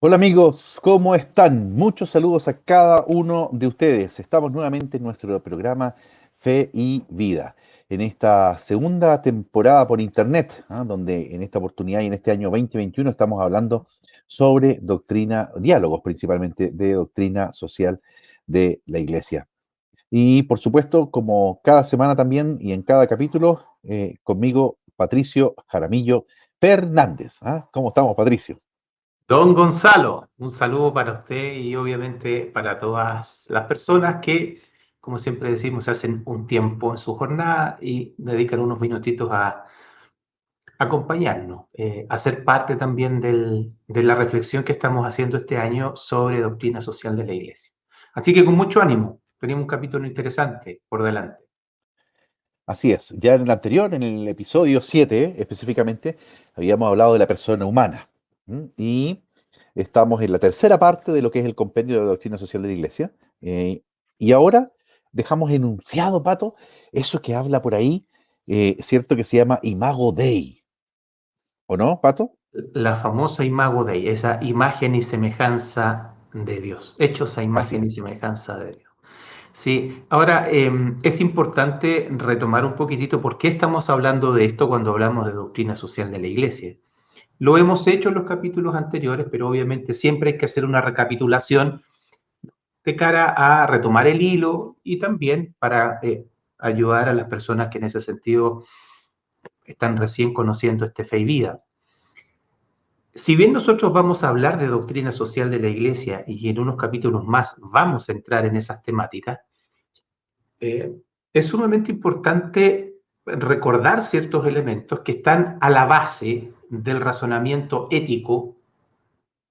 Hola amigos, ¿cómo están? Muchos saludos a cada uno de ustedes. Estamos nuevamente en nuestro programa Fe y Vida, en esta segunda temporada por internet, donde en esta oportunidad y en este año 2021 estamos hablando sobre doctrina, diálogos principalmente de doctrina social de la Iglesia. Y por supuesto, como cada semana también y en cada capítulo, conmigo Patricio Jaramillo Fernández. ¿Cómo estamos, Patricio? Don Gonzalo, un saludo para usted y obviamente para todas las personas que, como siempre decimos, hacen un tiempo en su jornada y dedican unos minutitos a acompañarnos, a ser parte también de la reflexión que estamos haciendo este año sobre doctrina social de la Iglesia. Así que con mucho ánimo, tenemos un capítulo interesante por delante. Así es, ya en el anterior, en el episodio 7 específicamente, habíamos hablado de la persona humana. Y estamos en la tercera parte de lo que es el compendio de la doctrina social de la Iglesia. Y ahora dejamos enunciado, Pato, eso que habla por ahí, cierto que se llama Imago Dei, ¿o no, Pato? La famosa Imago Dei, esa imagen y semejanza de Dios, hechos a Así imagen y es. semejanza de Dios. Sí, ahora es importante retomar un poquitito por qué estamos hablando de esto cuando hablamos de doctrina social de la Iglesia. Lo hemos hecho en los capítulos anteriores, pero obviamente siempre hay que hacer una recapitulación de cara a retomar el hilo y también para ayudar a las personas que en ese sentido están recién conociendo este fe y vida. Si bien nosotros vamos a hablar de doctrina social de la Iglesia y en unos capítulos más vamos a entrar en esas temáticas, eh, es sumamente importante recordar ciertos elementos que están a la base del razonamiento ético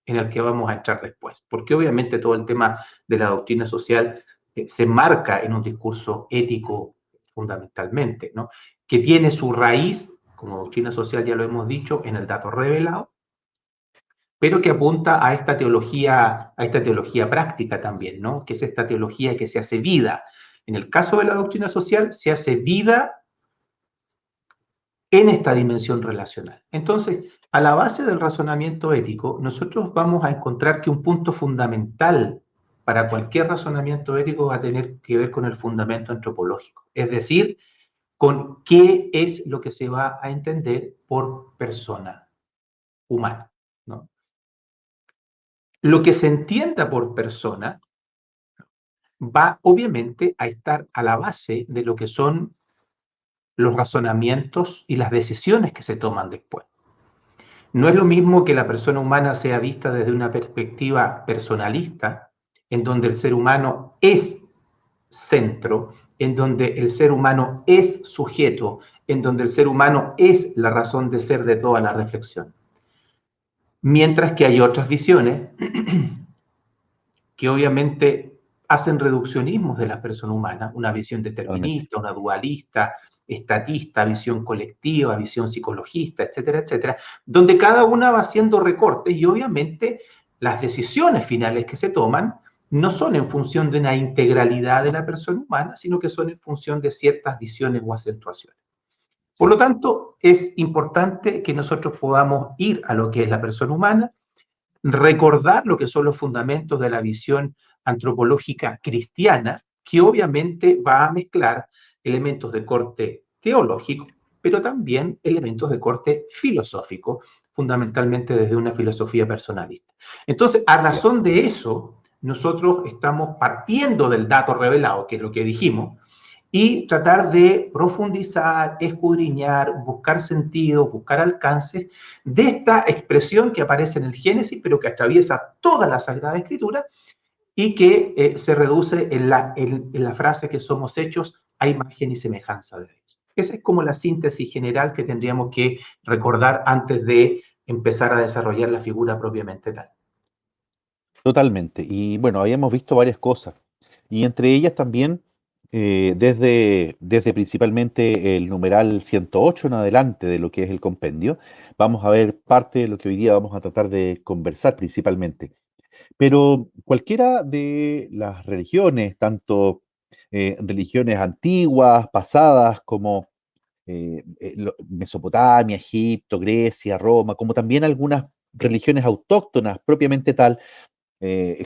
en el que vamos a entrar después, porque obviamente todo el tema de la doctrina social se marca en un discurso ético fundamentalmente, ¿no? Que tiene su raíz, como doctrina social ya lo hemos dicho, en el dato revelado, pero que apunta a esta teología práctica también, ¿no? Que es esta teología que se hace vida. En el caso de la doctrina social, se hace vida en esta dimensión relacional. Entonces, a la base del razonamiento ético, nosotros vamos a encontrar que un punto fundamental para cualquier razonamiento ético va a tener que ver con el fundamento antropológico, es decir, con qué es lo que se va a entender por persona humana, ¿no? Lo que se entienda por persona va obviamente a estar a la base de lo que son los razonamientos y las decisiones que se toman después. No es lo mismo que la persona humana sea vista desde una perspectiva personalista, en donde el ser humano es centro, en donde el ser humano es sujeto, en donde el ser humano es la razón de ser de toda la reflexión. Mientras que hay otras visiones que obviamente hacen reduccionismos de la persona humana, una visión Totalmente. determinista, una dualista, estatista, visión colectiva, visión psicologista, etcétera, etcétera, donde cada una va haciendo recortes y obviamente las decisiones finales que se toman no son en función de una integralidad de la persona humana, sino que son en función de ciertas visiones o acentuaciones. Así Por lo es. tanto, es importante que nosotros podamos ir a lo que es la persona humana, recordar lo que son los fundamentos de la visión antropológica cristiana, que obviamente va a mezclar elementos de corte teológico, pero también elementos de corte filosófico, fundamentalmente desde una filosofía personalista. Entonces, a Así es. razón de eso, nosotros estamos partiendo del dato revelado, que es lo que dijimos, y tratar de profundizar, escudriñar, buscar sentido, buscar alcances de esta expresión que aparece en el Génesis, pero que atraviesa toda la Sagrada Escritura y que se reduce en la frase que somos hechos a imagen y semejanza de Dios. Esa es como la síntesis general que tendríamos que recordar antes de empezar a desarrollar la figura propiamente tal. Totalmente. Y bueno, habíamos visto varias cosas. Y entre ellas también, desde principalmente el numeral 108 en adelante de lo que es el compendio, vamos a ver parte de lo que hoy día vamos a tratar de conversar principalmente. Pero cualquiera de las religiones, tanto religiones antiguas, pasadas, como Mesopotamia, Egipto, Grecia, Roma, como también algunas religiones autóctonas propiamente tal,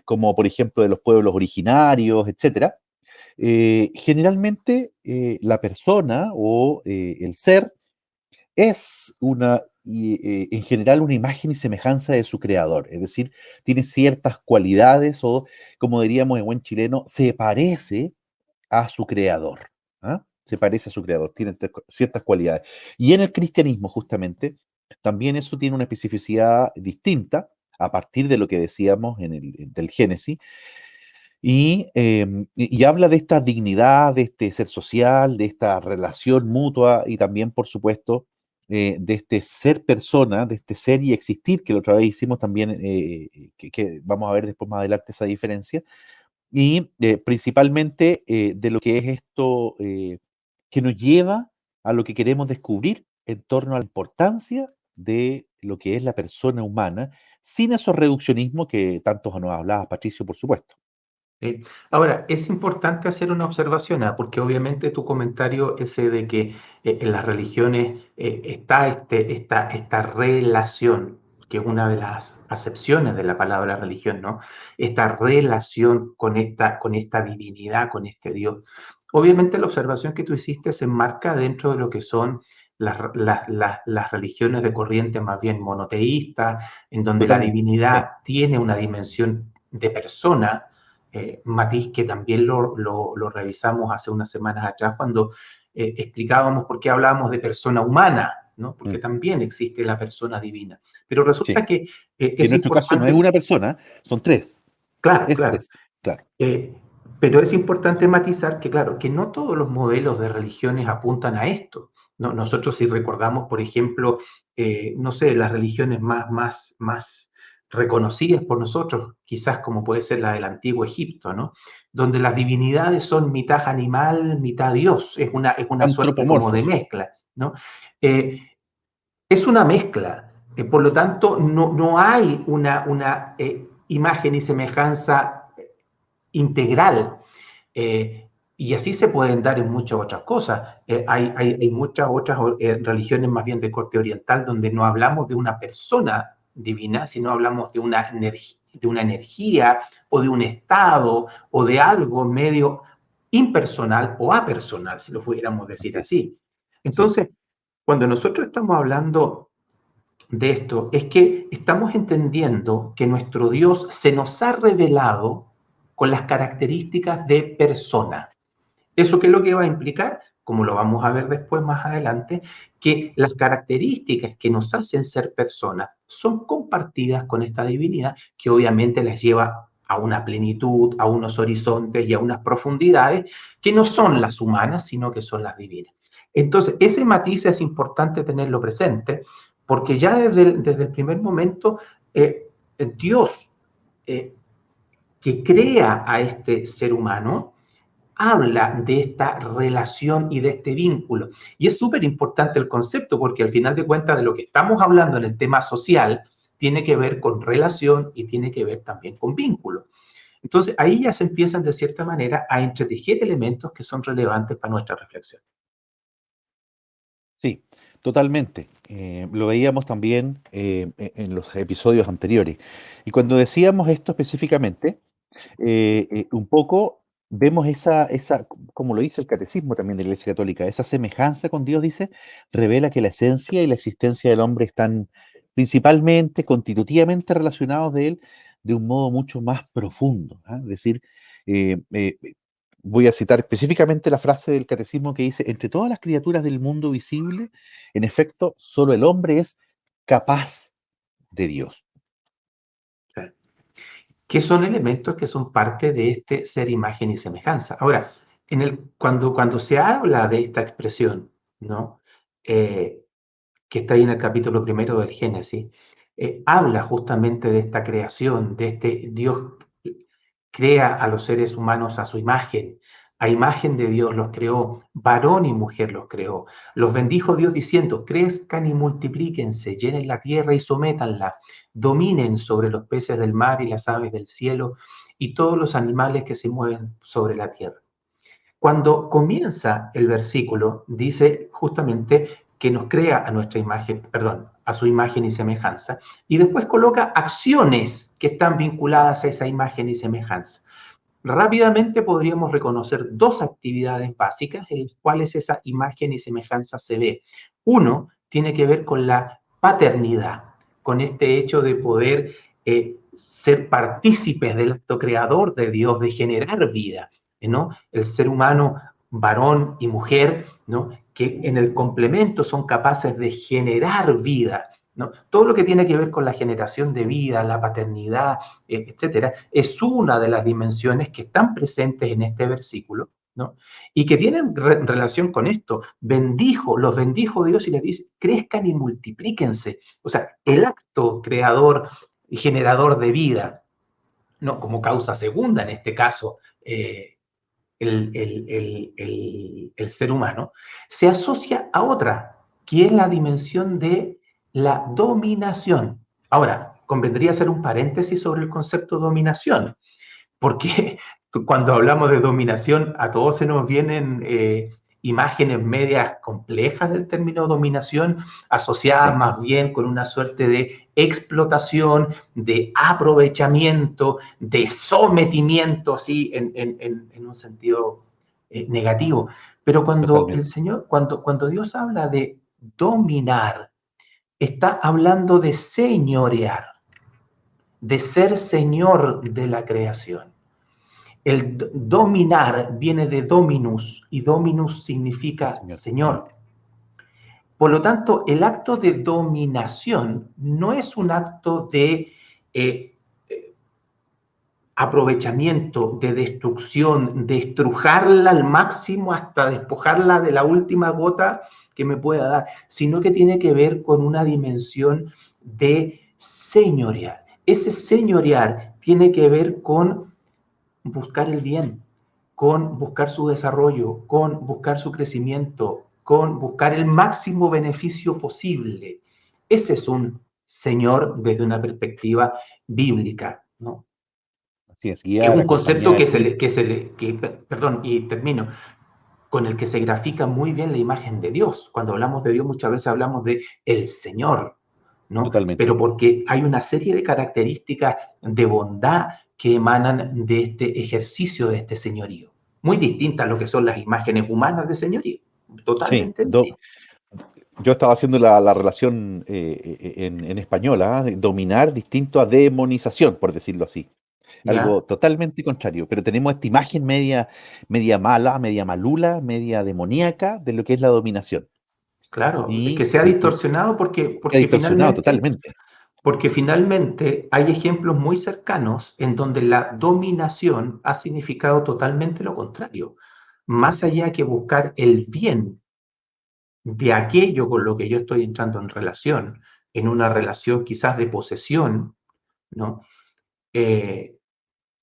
como por ejemplo de los pueblos originarios, etcétera, generalmente la persona o el ser es en general una imagen y semejanza de su creador, es decir, tiene ciertas cualidades o, como diríamos en buen chileno, se parece a su creador. ¿Ah? Se parece a su creador, tiene ciertas cualidades. Y en el cristianismo, justamente, también eso tiene una especificidad distinta a partir de lo que decíamos del Génesis, y habla de esta dignidad, de este ser social, de esta relación mutua y también, por supuesto, de este ser persona, de este ser y existir, que la otra vez hicimos también, que vamos a ver después más adelante esa diferencia, y principalmente de lo que es esto que nos lleva a lo que queremos descubrir en torno a la importancia de lo que es la persona humana, sin esos reduccionismos que tantos nos hablaba Patricio, por supuesto. ¿Sí? Ahora, es importante hacer una observación, porque obviamente tu comentario ese de que en las religiones está esta relación, que es una de las acepciones de la palabra religión, ¿no? Esta relación con esta divinidad, con este Dios. Obviamente la observación que tú hiciste se enmarca dentro de lo que son las religiones de corriente más bien monoteísta, en donde la Totalmente. Sí, divinidad tiene una dimensión de persona, matiz que también lo revisamos hace unas semanas atrás cuando explicábamos por qué hablábamos de persona humana, ¿no? Porque mm, también existe la persona divina. Pero sí. resulta que Que en es nuestro caso no es importante, una persona, son tres. claro, Es claro, tres, claro. eh, pero es importante matizar que, claro, que no todos los modelos de religiones apuntan a esto. ¿No? Nosotros si recordamos, por ejemplo, no sé, las religiones más reconocidas por nosotros, quizás como puede ser la del antiguo Egipto, ¿no? Donde las divinidades son mitad animal, mitad Dios, es una suerte como de Antropomorfos. mezcla, ¿no? Eh, es una mezcla, por lo tanto, no hay una imagen y semejanza integral. Y así se pueden dar en muchas otras cosas. Hay muchas otras religiones más bien de corte oriental donde no hablamos de una persona divina, sino hablamos de una energía o de un estado o de algo medio impersonal o apersonal, si lo pudiéramos decir Así es. así. Sí. Entonces, cuando nosotros estamos hablando de esto, es que estamos entendiendo que nuestro Dios se nos ha revelado con las características de persona. ¿Eso qué es lo que va a implicar? Como lo vamos a ver después más adelante, que las características que nos hacen ser personas son compartidas con esta divinidad que obviamente las lleva a una plenitud, a unos horizontes y a unas profundidades que no son las humanas, sino que son las divinas. Entonces, ese matiz es importante tenerlo presente, porque ya desde el primer momento, Dios eh, que crea a este ser humano, habla de esta relación y de este vínculo. Y es súper importante el concepto porque al final de cuentas de lo que estamos hablando en el tema social tiene que ver con relación y tiene que ver también con vínculo. Entonces ahí ya se empiezan de cierta manera a entretejer elementos que son relevantes para nuestra reflexión. Sí, totalmente. Lo veíamos también en los episodios anteriores. Y cuando decíamos esto específicamente, un poco vemos como lo dice el catecismo también de la Iglesia Católica, esa semejanza con Dios, dice, revela que la esencia y la existencia del hombre están principalmente, constitutivamente relacionados de él de un modo mucho más profundo. ¿Ah? Es decir, eh, eh, voy a citar específicamente la frase del catecismo que dice, entre todas las criaturas del mundo visible, en efecto, solo el hombre es capaz de Dios. Que son elementos que son parte de este ser imagen y semejanza. Ahora, cuando se habla de esta expresión, ¿no? Eh, que está ahí en el capítulo primero del Génesis, habla justamente de esta creación, de este Dios crea a los seres humanos a su imagen. A imagen de Dios los creó, varón y mujer los creó. Los bendijo Dios diciendo, crezcan y multiplíquense, llenen la tierra y sométanla, dominen sobre los peces del mar y las aves del cielo y todos los animales que se mueven sobre la tierra. Cuando comienza el versículo, dice justamente que nos crea a nuestra imagen, perdón, a su imagen y semejanza, y después coloca acciones que están vinculadas a esa imagen y semejanza. Rápidamente podríamos reconocer dos actividades básicas en las cuales esa imagen y semejanza se ve. Uno tiene que ver con la paternidad, con este hecho de poder ser partícipes del acto creador de Dios, de generar vida, ¿no? El ser humano, varón y mujer, ¿no? Que en el complemento son capaces de generar vida, ¿no? Todo lo que tiene que ver con la generación de vida, la paternidad, etcétera, es una de las dimensiones que están presentes en este versículo, ¿no? Y que tienen relación con esto. Los bendijo Dios y les dice, crezcan y multiplíquense. O sea, el acto creador y generador de vida, ¿no? Como causa segunda en este caso, el ser humano, se asocia a otra, que es la dimensión de la dominación. Ahora, convendría hacer un paréntesis sobre el concepto de dominación, porque cuando hablamos de dominación, a todos se nos vienen imágenes medias complejas del término dominación, asociadas Sí, más bien con una suerte de explotación, de aprovechamiento, de sometimiento, así en un sentido negativo. Pero cuando el totalmente. Señor, cuando Dios habla de dominar, está hablando de señorear, de ser señor de la creación. El dominar viene de dominus y dominus Sí, significa señor. señor. Por lo tanto, el acto de dominación no es un acto de eh, aprovechamiento, de destrucción, de estrujarla al máximo hasta despojarla de la última gota que me pueda dar, sino que tiene que ver con una dimensión de señorear. Ese señorear tiene que ver con buscar el bien, con buscar su desarrollo, con buscar su crecimiento, con buscar el máximo beneficio posible. Ese es un Señor desde una perspectiva bíblica, ¿no? Así es, Es guiar, un concepto acompañar, ir. perdón, y termino, con el que se grafica muy bien la imagen de Dios. Cuando hablamos de Dios muchas veces hablamos de el Señor, ¿no? Pero Totalmente. porque hay una serie de características de bondad que emanan de este ejercicio de este señorío. Muy distintas a lo que son las imágenes humanas de señorío. Sí, Totalmente distintas. yo estaba haciendo la relación en español, ¿ah? De dominar distinto a demonización, por decirlo así. Algo ¿Ya? totalmente contrario, pero tenemos esta imagen media mala, media malula, media demoníaca de lo que es la dominación. Claro, es que Y se ha distorsionado porque, se ha distorsionado totalmente. porque finalmente hay ejemplos muy cercanos en donde la dominación ha significado totalmente lo contrario. Más Así allá es. que buscar el bien de aquello con lo que yo estoy entrando en una relación quizás de posesión, ¿no? Eh,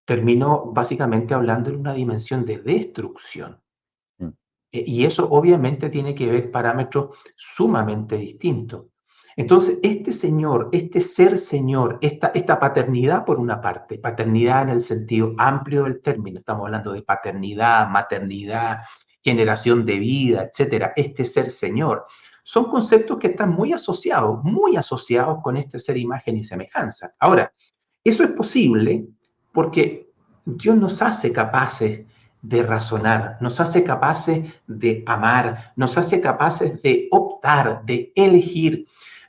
termino básicamente hablando en una dimensión de destrucción. Mm. Y eso obviamente tiene que ver parámetros sumamente distintos. Entonces, este señor, este ser señor, esta paternidad por una parte, paternidad en el sentido amplio del término, estamos hablando de paternidad, maternidad, generación de vida, etcétera, este ser señor, son conceptos que están muy asociados con este ser imagen y semejanza. Ahora, eso es posible porque Dios nos hace capaces de razonar, nos hace capaces de amar, nos hace capaces de optar, de elegir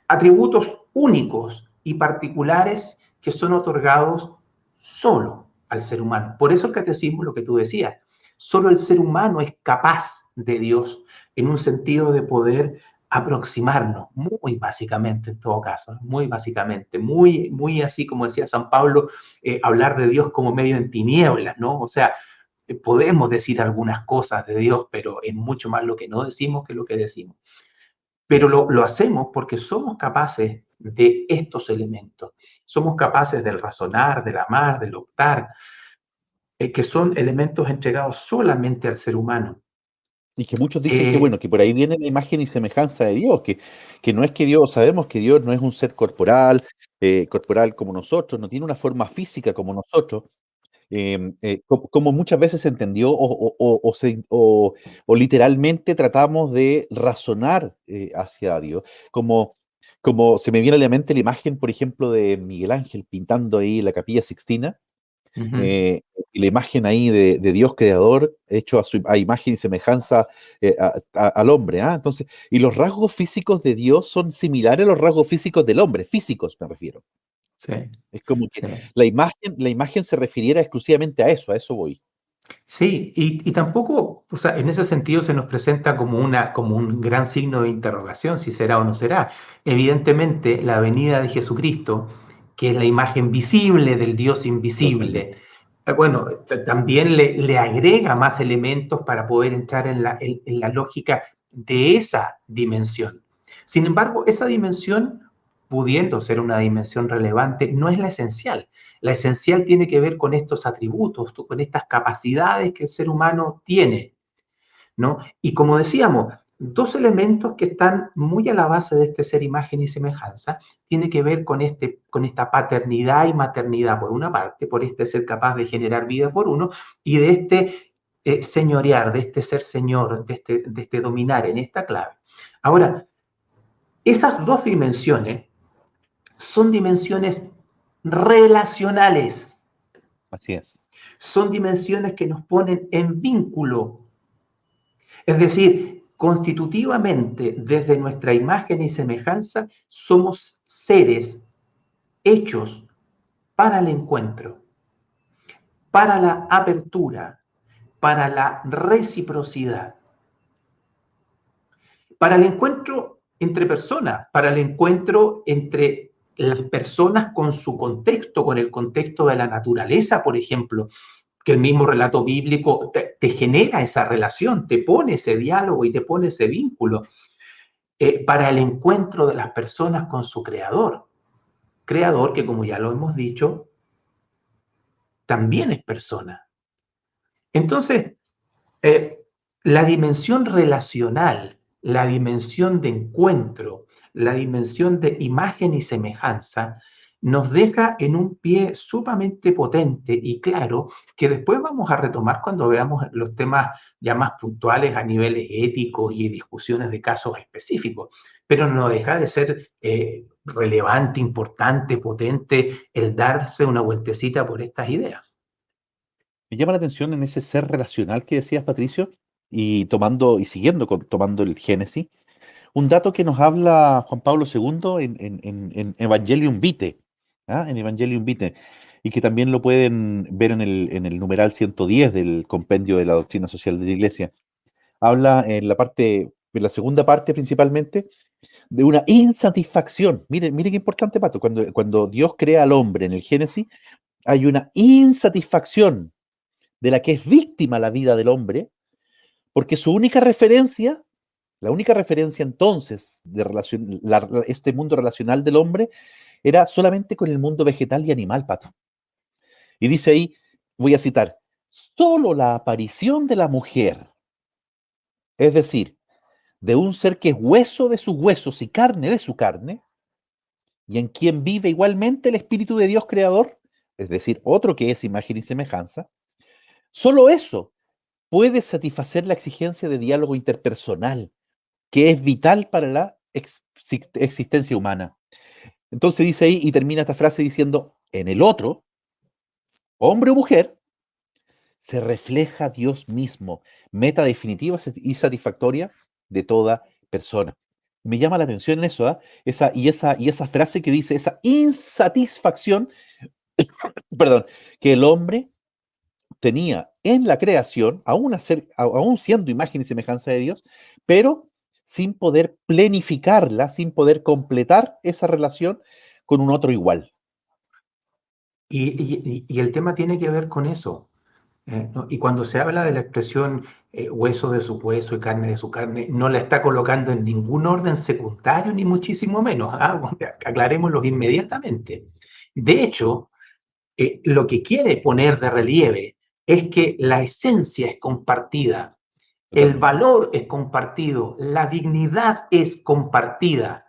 atributos únicos y particulares que son otorgados solo al ser humano. Por eso el catecismo, lo que tú decías, solo el ser humano es capaz de Dios en un sentido de poder aproximarnos, muy básicamente en todo caso, muy básicamente, muy así como decía San Pablo, hablar de Dios como medio en tinieblas, ¿no? O sea, podemos decir algunas cosas de Dios, pero es mucho más lo que no decimos que lo que decimos. Así Pero es. lo hacemos porque somos capaces de estos elementos. Somos capaces del razonar, del amar, del optar, que son elementos entregados solamente al ser humano. Y que muchos dicen que, Eh, bueno, que por ahí viene la imagen y semejanza de Dios, que no es que Dios, sabemos que Dios no es un ser corporal, corporal como nosotros, no tiene una forma física como nosotros, Como muchas veces se entendió o literalmente tratamos de razonar hacia Dios, como, como se me viene a la mente la imagen, por ejemplo, de Miguel Ángel pintando ahí la Capilla Sixtina, Ujú. eh, y la imagen ahí de Dios creador hecho a imagen y semejanza al hombre, ¿ah? Entonces, y los rasgos físicos de Dios son similares a los rasgos físicos del hombre, físicos me refiero. Sí, Es como que sí. la imagen se refiriera exclusivamente a eso voy. Sí, y tampoco, o sea, en ese sentido se nos presenta como como un gran signo de interrogación si será o no será. Evidentemente, la venida de Jesucristo, que es la imagen visible del Dios invisible, Totalmente. bueno, también le agrega más elementos para poder entrar en en la lógica de esa dimensión. Sin embargo, esa dimensión, pudiendo ser una dimensión relevante, no es la esencial. La esencial tiene que ver con estos atributos, con estas capacidades que el ser humano tiene, ¿no? Y como decíamos, dos elementos que están muy a la base de este ser imagen y semejanza, tiene que ver con esta paternidad y maternidad por una parte, por este ser capaz de generar vida por uno, y de este señorear, de este ser señor, de este dominar en esta clave. Ahora, esas dos dimensiones son dimensiones relacionales. Así es. Son dimensiones que nos ponen en vínculo. Es decir, constitutivamente, desde nuestra imagen y semejanza, somos seres hechos para el encuentro, para la apertura, para la reciprocidad, para el encuentro entre personas, para el encuentro entre las personas con su contexto, con el contexto de la naturaleza, por ejemplo, que el mismo relato bíblico te genera esa relación, te pone ese diálogo y te pone ese vínculo, para el encuentro de las personas con su creador que como ya lo hemos dicho, también es persona. Entonces, eh, la dimensión relacional, la dimensión de encuentro, la dimensión de imagen y semejanza, nos deja en un pie sumamente potente y claro que después vamos a retomar cuando veamos los temas ya más puntuales a niveles éticos y discusiones de casos específicos. Pero no deja de ser relevante, importante, potente el darse una vueltecita por estas ideas. Me llama la atención en ese ser relacional que decías, Patricio, y tomando y siguiendo tomando el Génesis, un dato que nos habla Juan Pablo II en Evangelium Vitae, ¿ah? En Evangelium Vitae, y que también lo pueden ver en el numeral 110 del compendio de la doctrina social de la Iglesia. Habla en la segunda parte principalmente, de una insatisfacción. Mire qué importante, Pato, cuando Dios crea al hombre en el Génesis, hay una insatisfacción de la que es víctima la vida del hombre, porque su única referencia, la única referencia entonces de relación, este mundo relacional del hombre, era solamente con el mundo vegetal y animal, Pato. Y dice ahí, voy a citar, solo la aparición de la mujer, es decir, de un ser que es hueso de sus huesos y carne de su carne, y en quien vive igualmente el Espíritu de Dios Creador, es decir, otro que es imagen y semejanza, solo eso puede satisfacer la exigencia de diálogo interpersonal, que es vital para la existencia humana. Entonces dice ahí y termina esta frase diciendo, en el otro, hombre o mujer, se refleja Dios mismo, meta definitiva y satisfactoria de toda persona. Me llama la atención eso, ¿ah? Y esa frase que dice, esa insatisfacción, perdón, que el hombre tenía en la creación, aún siendo imagen y semejanza de Dios, pero sin poder planificarla, sin poder completar esa relación con un otro igual. Y el tema tiene que ver con eso. ¿No? Y cuando se habla de la expresión hueso de su hueso y carne de su carne, no la está colocando en ningún orden secundario, ni muchísimo menos. ¿Ah? Aclarémoslo inmediatamente. De hecho, lo que quiere poner de relieve es que la esencia es compartida, el Totalmente. valor es compartido, la dignidad es compartida.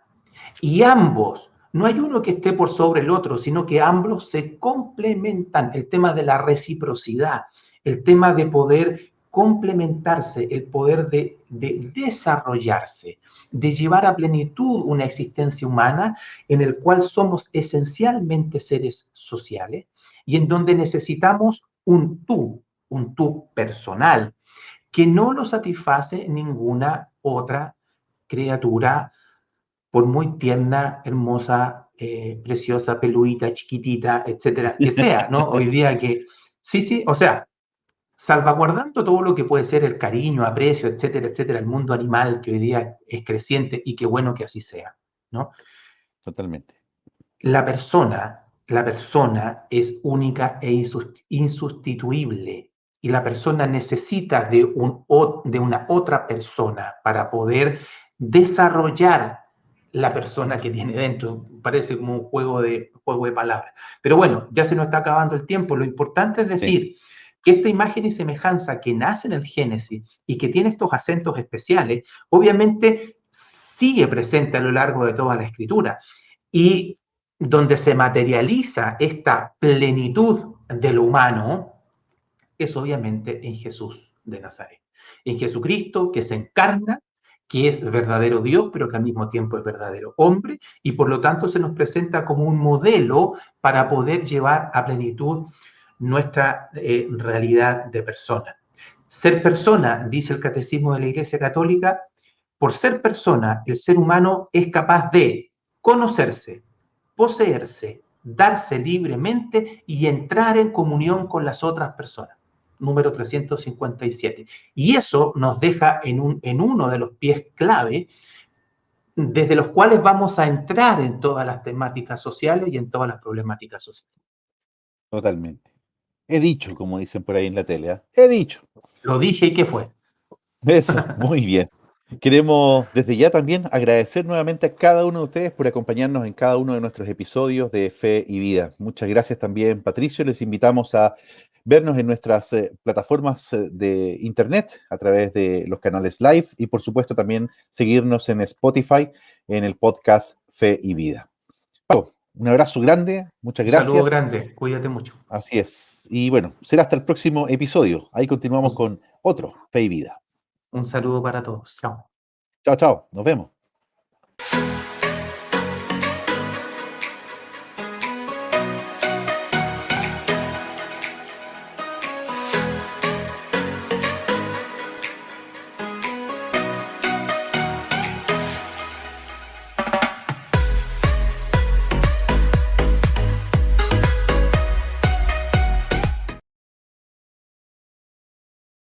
Y ambos, No hay uno que esté por sobre el otro, sino que ambos se complementan. El tema de la reciprocidad, el tema de poder complementarse, el poder de desarrollarse, de llevar a plenitud una existencia humana en el cual somos esencialmente seres sociales y en donde necesitamos un tú personal, que no lo satisface ninguna otra criatura, por muy tierna, hermosa, preciosa, peludita, chiquitita, etcétera, que sea, ¿no? Hoy día que, sí, sí, o sea, salvaguardando todo lo que puede ser el cariño, aprecio, etcétera, etcétera, el mundo animal que hoy día es creciente y qué bueno que así sea, ¿no? Totalmente. La persona es única e insustituible y la persona necesita de una otra persona para poder desarrollar la persona que tiene dentro. Parece como un juego de palabras. Pero bueno, ya se nos está acabando el tiempo. Lo importante es Sí, decir que esta imagen y semejanza que nace en el Génesis y que tiene estos acentos especiales, obviamente sigue presente a lo largo de toda la escritura. Y donde se materializa esta plenitud de lo humano es obviamente en Jesús de Nazaret. En Jesucristo que se encarna, que es verdadero Dios, pero que al mismo tiempo es verdadero hombre, y por lo tanto se nos presenta como un modelo para poder llevar a plenitud nuestra realidad de persona. Ser persona, dice el Catecismo de la Iglesia Católica, por ser persona, el ser humano es capaz de conocerse, poseerse, darse libremente y entrar en comunión con las otras personas. Número 357. Y eso nos deja en uno de los pies clave desde los cuales vamos a entrar en todas las temáticas sociales y en todas las problemáticas sociales. totalmente. He dicho, como dicen por ahí en la tele, ¿ah? He dicho. Lo dije y ¿qué fue? Eso, muy bien. Queremos desde ya también agradecer nuevamente a cada uno de ustedes por acompañarnos en cada uno de nuestros episodios de Fe y Vida. Muchas gracias también, Patricio. Les invitamos a vernos en nuestras plataformas de internet a través de los canales live y por supuesto también seguirnos en Spotify en el podcast Fe y Vida. Pablo, un abrazo grande, muchas Un saludo gracias. grande, cuídate mucho. Así es. Y bueno, será hasta el próximo episodio. Ahí continuamos Un, con otro Fe y Vida. un saludo para todos. Chao. Chao, chao. Nos vemos.